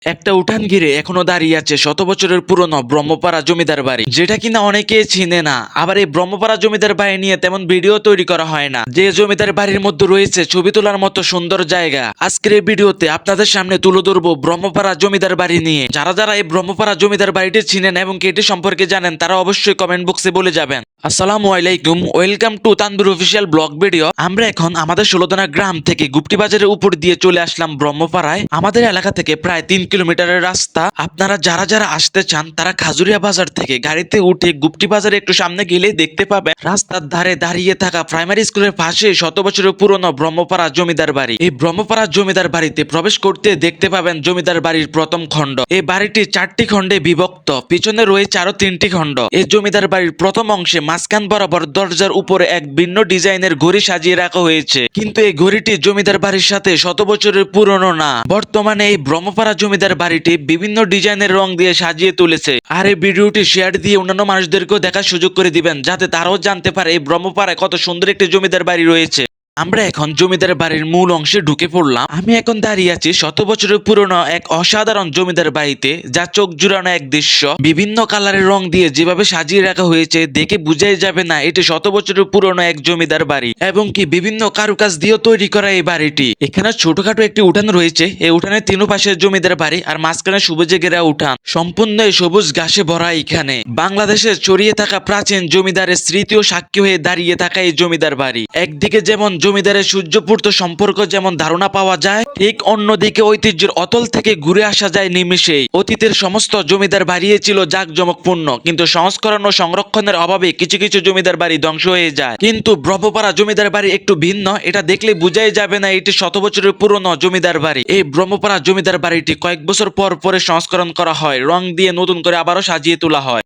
একটা উঠান ঘিরে এখনো দাঁড়িয়ে আছে শত বছরের পুরনো ব্রহ্মপাড়া জমিদার বাড়ি, যেটা কিনা অনেকে চিনে না। আবার এই ব্রহ্মপাড়া জমিদার বাড়ি নিয়ে তেমন ভিডিও তৈরি করা হয় না। যে জমিদার বাড়ির মধ্যে রয়েছে ছবি তোলার মতো সুন্দর জায়গা। আজকের এই ভিডিওতে আপনাদের সামনে তুলে ধরবো ব্রহ্মপাড়া জমিদার বাড়ি নিয়ে। যারা যারা এই ব্রহ্মপাড়া জমিদার বাড়িটি চিনেন এবং এটি সম্পর্কে জানেন তারা অবশ্যই কমেন্ট বক্সে বলে যাবেন। আসসালামু আলাইকুম, welcome to Tanvir official blog video. আমরা এখন আমাদের ষোলদনা গ্রাম থেকে গুপ্তি বাজারের উপর দিয়ে চলে আসলাম ব্রহ্মপাড়ায়। আমাদের এলাকা থেকে প্রায় 3 কিলোমিটারের রাস্তা। আপনারা যারা যারা আসতে চান তারা খাজুরিয়া বাজার থেকে গাড়িতে উঠে গুপ্তি বাজারে একটু সামনে গেলেই দেখতে পাবেন রাস্তার ধারে দাঁড়িয়ে থাকা প্রাইমারি স্কুলের পাশে শত বছরের পুরনো ব্রহ্মপাড়া জমিদার বাড়ি। এই ব্রহ্মপাড়া জমিদার বাড়িতে প্রবেশ করতে দেখতে পাবেন জমিদার বাড়ির প্রথম খণ্ড। এই বাড়িটি 4টি খণ্ডে বিভক্ত, পিছনে রয়েছে আরো 3টি খণ্ড। এই জমিদার বাড়ির প্রথম অংশে মাঝখান বরাবর দরজার উপরে এক ভিন্ন ডিজাইনের ঘড়ি সাজিয়ে রাখা হয়েছে, কিন্তু এই ঘড়িটি জমিদার বাড়ির সাথে শত বছরের পুরনো না। বর্তমানে এই ব্রহ্মপাড়া জমিদার বাড়িটি বিভিন্ন ডিজাইনের রং দিয়ে সাজিয়ে তুলেছে। আর এই ভিডিওটি শেয়ার দিয়ে অন্যান্য মানুষদেরকেও দেখার সুযোগ করে দিবেন, যাতে তারাও জানতে পারে এই ব্রহ্মপাড়ায় কত সুন্দর একটি জমিদার বাড়ি রয়েছে। আমরা এখন জমিদার বাড়ির মূল অংশে ঢুকে পড়লাম। আমি এখন দাঁড়িয়ে আছি শত বছরের পুরনো এক অসাধারণ জমিদার বাড়িতে, যা চোখ জুড়ানো এক দৃশ্য। বিভিন্ন কালারের রং দিয়ে যেভাবে সাজিয়ে রাখা হয়েছে দেখে বুঝাই যাবে না এটি শত বছরের পুরনো এক জমিদার বাড়ি, এবং কি বিভিন্ন কারুকাজ দিয়েও তৈরি করা এই বাড়িটি। এখানে ছোটখাটো একটি উঠান রয়েছে। এই উঠানের তিন পাশে জমিদার বাড়ি, আর মাঝখানে সবুজে ঘেরা উঠান, সম্পূর্ণ সবুজ ঘাসে ভরা। এখানে বাংলাদেশে ছড়িয়ে থাকা প্রাচীন জমিদারের স্মৃতি ও সাক্ষী হয়ে দাঁড়িয়ে থাকা এই জমিদার বাড়ি। একদিকে যেমন জমিদারের সূর্যপূর্ত সম্পর্ক যেমন ধারণা পাওয়া যায়, ঠিক অন্যদিকে ঐতিহ্যের অতল থেকে ঘুরে আসা যায় নিমেষেই। অতীতের সমস্ত জমিদার বাড়ি ছিল জাঁকজমকপূর্ণ, কিন্তু সংস্করণ ও সংরক্ষণের অভাবে কিছু কিছু জমিদার বাড়ি ধ্বংস হয়ে যায়। কিন্তু ব্রহ্মপাড়া জমিদার বাড়ি একটু ভিন্ন। এটা দেখলে বুঝাই যাবে না এটি শত বছরের পুরনো জমিদার বাড়ি। এই ব্রহ্মপাড়া জমিদার বাড়িটি কয়েক বছর পর পরে সংস্করণ করা হয়, রং দিয়ে নতুন করে আবারও সাজিয়ে তোলা হয়।